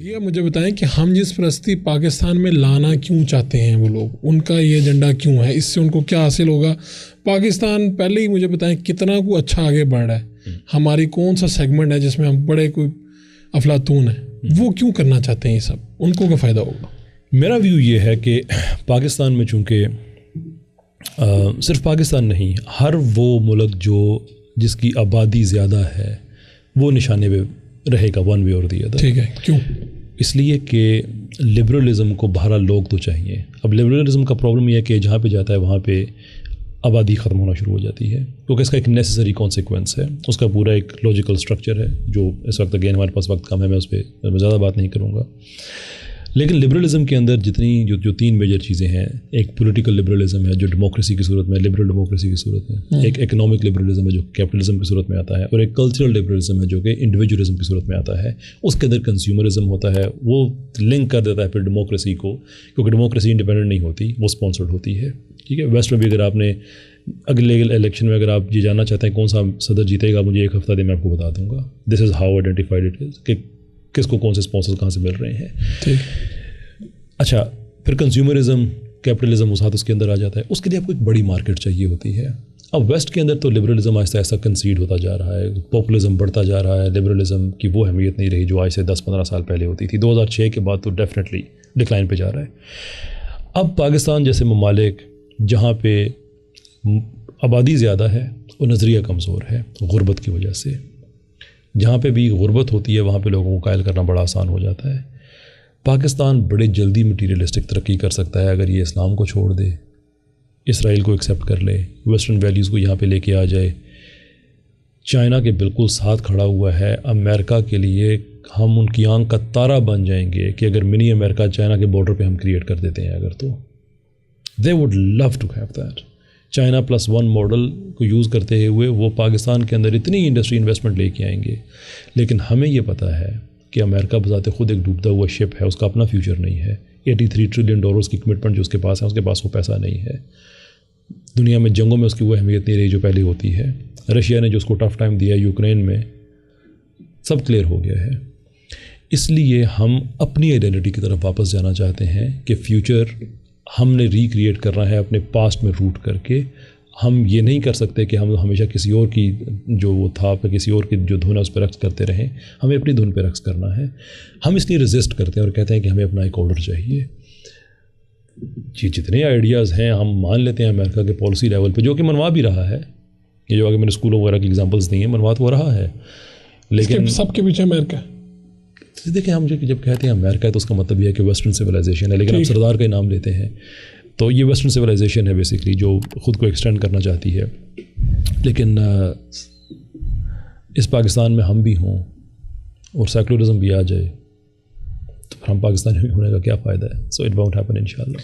یہ مجھے بتائیں کہ ہم جس پرستی پاکستان میں لانا کیوں چاہتے ہیں وہ لوگ، ان کا یہ ایجنڈا کیوں ہے، اس سے ان کو کیا حاصل ہوگا؟ پاکستان پہلے ہی مجھے بتائیں کتنا کو اچھا آگے بڑھ رہا ہے، ہماری کون سا سیگمنٹ ہے جس میں ہم بڑے کوئی افلاطون ہیں، وہ کیوں کرنا چاہتے ہیں یہ سب، ان کو کیا فائدہ ہوگا؟ میرا ویو یہ ہے کہ پاکستان میں چونکہ صرف پاکستان نہیں، ہر وہ ملک جس کی آبادی زیادہ ہے وہ نشانے پہ رہے گا ون وے اور دی ادر. ٹھیک ہے، کیوں؟ اس لیے کہ لبرلزم کو بہرحال لوگ تو چاہیے. اب لبرلزم کا پرابلم یہ ہے کہ جہاں پہ جاتا ہے وہاں پہ آبادی ختم ہونا شروع ہو جاتی ہے، کیونکہ اس کا ایک نیسسری کانسیکوینس ہے، اس کا پورا ایک لاجیکل اسٹرکچر ہے جو اس وقت اگین ہمارے پاس وقت کم ہے، میں اس پہ زیادہ بات نہیں کروں گا. لیکن لبرلزم کے اندر جو تین میجر چیزیں ہیں، ایک پولیٹیکل لبرلزم ہے جو ڈیموکریسی کی صورت میں، لبرل ڈیموکریسی کی صورت میں، ایک اکنامک لبرلزم ہے جو کیپٹلزم کی صورت میں آتا ہے، اور ایک کلچرل لبرلزم ہے جو کہ انڈیویجولزم کی صورت میں آتا ہے. اس کے اندر کنزیومرزم ہوتا ہے، وہ لنک کر دیتا ہے پھر ڈیموکریسی کو، کیونکہ ڈیموکریسی انڈیپینڈنٹ نہیں ہوتی، وہ اسپانسرڈ ہوتی ہے. ٹھیک ہے، ویسٹ میں بھی اگر آپ نے اگلے الیکشن میں اگر آپ یہ جاننا چاہتے ہیں کون سا صدر جیتے گا، مجھے ایک ہفتہ دے میں آپ کو بتا دوں گا. This is how identified it is کہ کس کو کون سے اسپانسر کہاں سے مل رہے ہیں. ٹھیک. اچھا، پھر کنزیومرزم، کیپٹلزم اس کے اندر آ جاتا ہے. اس کے لیے آپ کو ایک بڑی مارکیٹ چاہیے ہوتی ہے. اب ویسٹ کے اندر تو لبرلزم آہستہ آہستہ کنسیڈ ہوتا جا رہا ہے، پاپولزم بڑھتا جا رہا ہے، لبرلزم کی وہ اہمیت نہیں رہی جو آج سے 10-15 سال پہلے ہوتی تھی. 2006 کے بعد تو ڈیفینیٹلی ڈکلائن پہ جا رہا ہے. اب پاکستان جیسے ممالک جہاں پہ آبادی زیادہ ہے اور نظریہ کمزور ہے غربت کی وجہ سے، جہاں پہ بھی غربت ہوتی ہے وہاں پہ لوگوں کو قائل کرنا بڑا آسان ہو جاتا ہے. پاکستان بڑے جلدی مٹیریلسٹک ترقی کر سکتا ہے اگر یہ اسلام کو چھوڑ دے، اسرائیل کو ایکسیپٹ کر لے، ویسٹرن ویلیوز کو یہاں پہ لے کے آ جائے. چائنا کے بالکل ساتھ کھڑا ہوا ہے. امریکہ کے لیے ہم ان کی آنکھ کا تارا بن جائیں گے کہ اگر منی امریکہ چائنا کے بارڈر پہ ہم کریٹ کر دیتے ہیں اگر، تو they would love to have that. China +1 model کو یوز کرتے ہوئے وہ پاکستان کے اندر اتنی انڈسٹری انویسٹمنٹ لے کے آئیں گے. لیکن ہمیں یہ پتہ ہے کہ امریکہ بذات خود ایک ڈوبتا ہوا شپ ہے، اس کا اپنا فیوچر نہیں ہے. $83 ٹریلین کی کمٹمنٹ جو اس کے پاس ہے، اس کے پاس وہ پیسہ نہیں ہے. دنیا میں جنگوں میں اس کی وہ اہمیت نہیں رہی جو پہلے ہوتی ہے. رشیا نے جو اس کو ٹف ٹائم دیا ہے یوکرین میں، سب کلیئر ہو گیا ہے. اس لیے ہم اپنی آئیڈینٹی کی طرف واپس جانا چاہتے ہیں کہ فیوچر ہم نے ریکریٹ کرنا ہے اپنے پاسٹ میں روٹ کر کے. ہم یہ نہیں کر سکتے کہ ہم ہمیشہ کسی اور کی جو وہ تھا پہ کسی اور کی جو دھن ہے اس پہ رقص کرتے رہیں. ہمیں اپنی دھن پہ رقص کرنا ہے. ہم اس لیے ریزسٹ کرتے ہیں اور کہتے ہیں کہ ہمیں اپنا ایک آرڈر چاہیے. جی جتنے آئیڈیاز ہیں ہم مان لیتے ہیں امریکہ کے پالیسی لیول پہ، جو کہ منوا بھی رہا ہے. یہ جو آگے میں نے اسکولوں وغیرہ کی ایگزامپلس دی ہیں، منوا تو رہا ہے. لیکن سب کے پیچھے امریکہ. دیکھیں، ہم جب کہتے ہیں امریکہ ہے تو اس کا مطلب یہ ہے کہ ویسٹرن سویلائزیشن ہے. لیکن آپ سردار کا نام لیتے ہیں تو یہ ویسٹرن سویلائزیشن ہے بیسکلی، جو خود کو ایکسٹینڈ کرنا چاہتی ہے. لیکن اس پاکستان میں ہم بھی ہوں اور سیکولرزم بھی آ جائے تو پھر ہم پاکستانی ہونے کا کیا فائدہ ہے؟ سو اٹ وونٹ ہیپن انشاءاللہ.